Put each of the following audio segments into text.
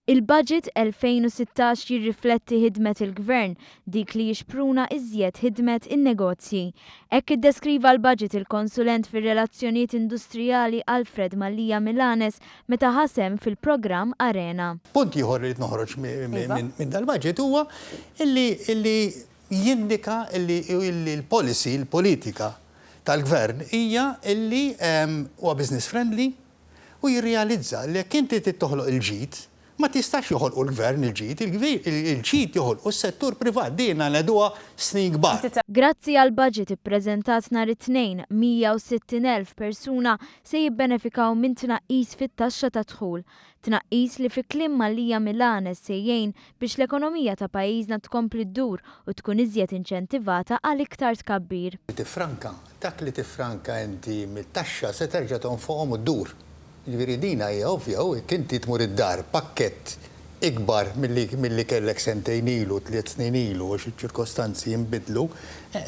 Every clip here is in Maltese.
Il-budget 2016 jirrifletti ħidmet il-Gvern dik li jixpruna iżjed ħidmet in-negozji. Hekk iddeskriva l-budget il-konsulent fir-relazzjonijiet industrijali Alfred Mallija Milanes meta ħasem fil-programm Arena. Punt ieħor li noħroġ minn dal-budget huwa illi jindika illi l-policy, il-politika tal-Gvern hija illi huwa business friendly u jirrealizza li jekk inti tittoħloq il-ġid ma tistax joħolqu l-Gvern il-ġid, il-ġid joħolqu s-settur privat, dina ngħiduha snin kbar. Grazzi għal budget ippreżentat nhar it-tnejn 160,000 persuna se jibbenefikaw minn tnaqqis fit-taxxa ta' dħul. Tnaqqis li fi kliem Mallija Milanes se jgħin biex l-ekonomija ta' pajjiżna tkompli ddur u tkun iżjed inċentivata għal iktar tkabbir. Dak li tifranka inti mit-taxxa se terġa' tonfoqhom u ddur. Ġifieri dina hija ovvja u inti tmur id-dar pakkett ikbar milli kellek sentejn ilu, 3 snin ilu u xi ċirkostanzi jinbidlu,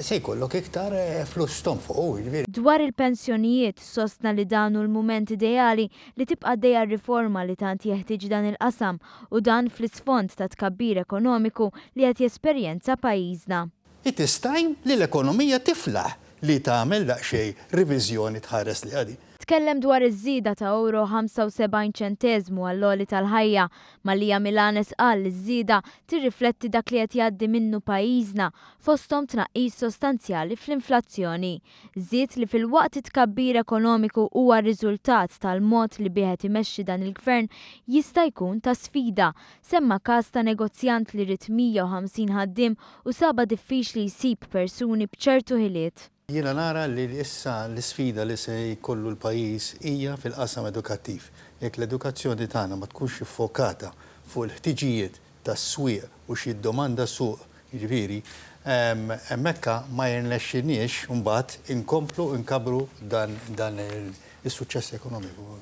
se jkollok iktar flus tonfoq. Dwar il-pensjonijiet sostna li dan hu l-mument ideali li tibqa' dejja riforma li tant jeħtieġ dan il-qasam u dan fl-isfond ta' tkabbir ekonomiku li qed jesperjenza pajjiżna. It is time li l-ekonomija tiflaħ li tagħmel daqsxejn riviżjoni tħares li għadi. Tkellem dwar iż-żieda ta' euro 75 ċenteżmu għall-għoli tal-ħajja. Mallija Milanes qal li ż-żieda tirrifletti dak li qed jgħaddi minnu pajjiżna fosthom tnaqqis sostanzjali fl-inflazzjoni. Żied li fil-waqt tkabbir ekonomiku huwa riżultat tal-mod li bieħed imexxi dan il-Gvern jista' jkun ta' sfida. Semma każ ta' negozjant li rid 150 ħaddiem u saba diffiċli jsib persuni b'ċertu ħiliet. Jiena nara li issa l-isfida li se jkollu l-pajjiż hija fil-qasam edukattiv. Jekk l-edukazzjoni tagħna ma tkunx iffokata fuq il-ħtiġijiet tas-swieq u xi domanda suq, jiġifieri, hemmhekk ma jirnexxinniex imbagħad inkomplu nkabru dan is-suċċess ekonomiku.